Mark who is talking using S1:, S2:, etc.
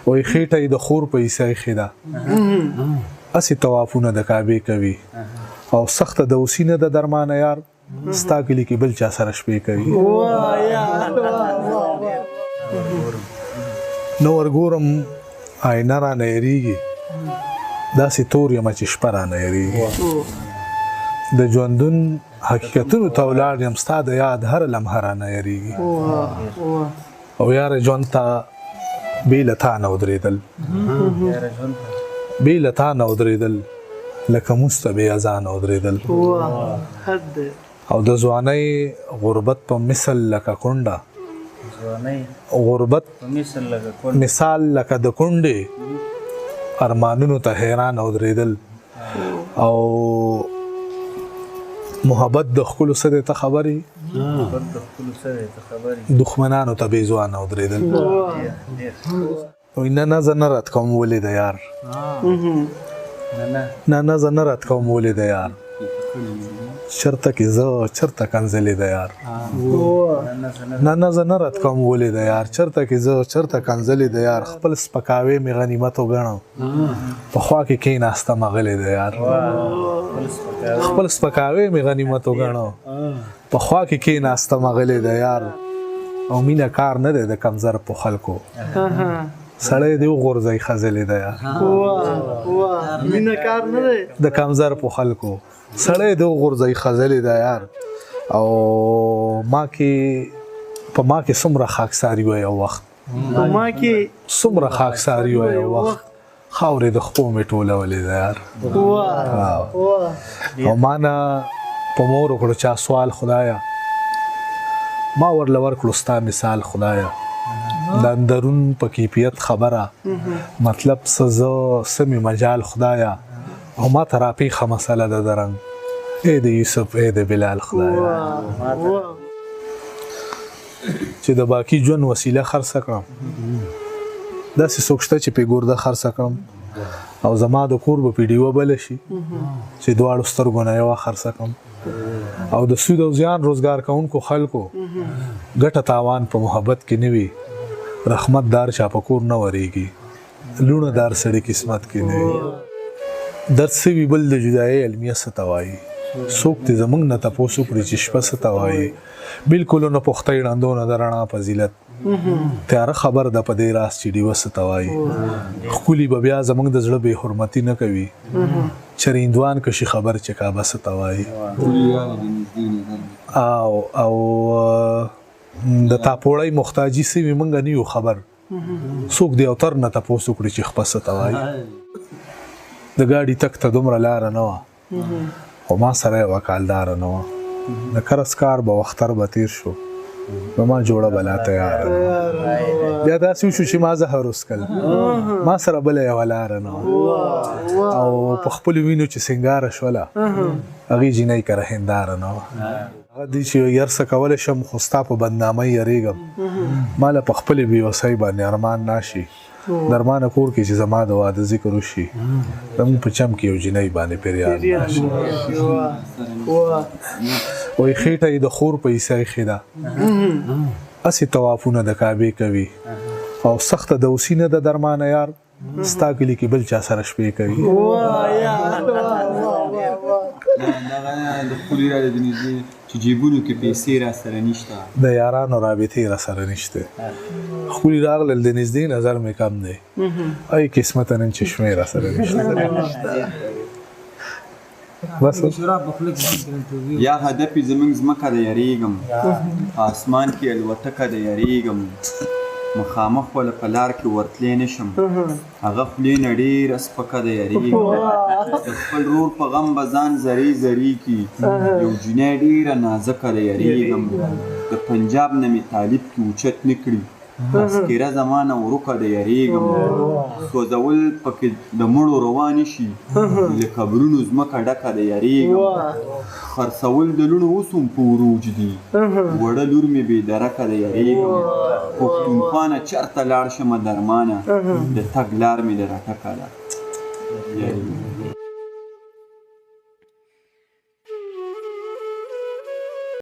S1: وای خېټه یې د خور په عیسی ایښې ده هسې طوافونه د کعبې کوي او سخته د اوسي نه د درمانه یار ستا کلي کې بل چا سره شپې کوي نو ورګورم آینه رانه یېرېږي داسې تور یمه چې شپه رانه یېرېږي د ژوندون حقیقتونو ته ولاړ یم ستا د یاد هره لمحه رانه یېرېږي او یاره ژوند ته بې له تا نه ودرېدل بې له تا نه ودرېدل لکه مونځ ته بې اذانه ودرېدل او د ځوانۍ غربت په مثل لکه کونډه غربت مثال لکه د کونډې ارمانونو ته حیران ودرېدل او محبت د ښکلو څه دی ته خبرې دښمنانو ته بې ځوانه ودرېدل نه نه زه نه رد کوم ولې د یار نه زه نه رد کوم ولې د یار چرته کې زه چرته کنځلې د یار نه زه نه رد کوم ولې د یار چرته کې زه چرته کنځلې د یار خپل سپکاوی مې غنیمت وګڼم پخوا کې کېناسته مغلې د یار خپل سپکاوی مې غنیمت وګڼم پخوا کې کېناسته مغلې د یار او مینه کار نه دی د کمزر په خلکو سړی دی وغورځئ ښځلې د یار مینه کار نه دی د کمزر په خلکو سړی دی وغورځئ ښځلې د یار او ما کې څومره خاکساري وه یو وخت څومره خاکساري وه یو وخت خاورې د خپو مې ټولولې د یار او ما نه په مور وکړو چا سوال خدایا ما ورله ورکړو ستا مثال خدایا د اندرون په کیفیت خبره مطلب څه زه څه مې مجال خدایا او ما ته راپېښه مسله ده د رنګ ای د یوسف ای د بلال خدایا چې د باقي ژوند وسیله خرڅه کړم داسې څوک شته چې پې ګرده خرڅه کړم او زما د کور به پې ډیوه بله شي چې دواړو سترګو نه یوه خرڅه کړم او د سود او زیان روزګار کوونکو خلکو ګټه تاوان په محبت کې نه وي رحمت دار چا په کور نه ورېږي لوڼه دار سړي قسمت کې نه وي درد سوي بل د جدایۍ المیه څه ته وایي څوک دې زموږ نه تپوس وکړي چې شپه څه ته وایي بلکل نه پوښتئ ړندونه د رڼا فضیلت تیاره خبر ده په دې راز چې ډیوه څه ته وایي ښکلي به بیا زموږ د زړه بې حرمتي نه کوي چریندوان کشي خبر چې کعبه څه ته وایي او د تاپوړی محتاجي سوي موږ نه یو خبر څوک دې اوتر نه تپوس وکړي چې خپه څه ته وایي د ګاډي تک ته دومره لاره نه وه خو ما سره یوه کالداره نه وه د کرس کار به وختر به تیر شو نو ما جوړه بلا تیاره بیا داسې وشو چې ما زهر وڅکل ما سره بله یوه لاره نه وه او په خپلو وینو چې سینګاره شوله هغې جینۍ کره هنداره نه وه هغه دی چې یار څه کولی شم خو ستا په بدنامۍ یریږم ما له په خپلې بېوسۍ باندې ارمان ناشي درمانه کور کې چې زما د واده ذکر وشي زموږ په چم کې یو جینۍ باندې پریان راشي وایي خېټه یې د خور په عیسی ایښې ده هسې طوافونه د کعبې کوي او سخته د اوسي نه د درمانه یار ستا کلي کې بل چا سره شپې کوي
S2: د خپلې را د نږدې چې جیبونو کې پیسې را سره نشته
S1: د یارانو رابطې را سره نشته خپلې راغلل د نږدې نظر مې کم دی ای قسمته نن چې شمې را سره نشته
S2: یا هدف یې زموږ ځمکه د یریږم آسمان کې الوتکه د یریږم مخامخ وله په لار کې ورتلی نشم هغه خولې نه ډېره سپکه د یریږم د خپل رور په غم به ځان زری زری کي یو جینۍ ډېره نازکه د یریږم د پنجاب نه مې طالب کې اوچت نه کړي تذکره زمانه ورکه د یریږم سوځول پکې د مړو روان شي له قبرونو ځمکه ډکه د یریږم خرڅول د لوڼو اوس هم په وروج دي وړه لور مې بې درکه د یریږم پښتونخوا نه چېرته لاړ شمه درمانه د تګ لار مې د راټکه ده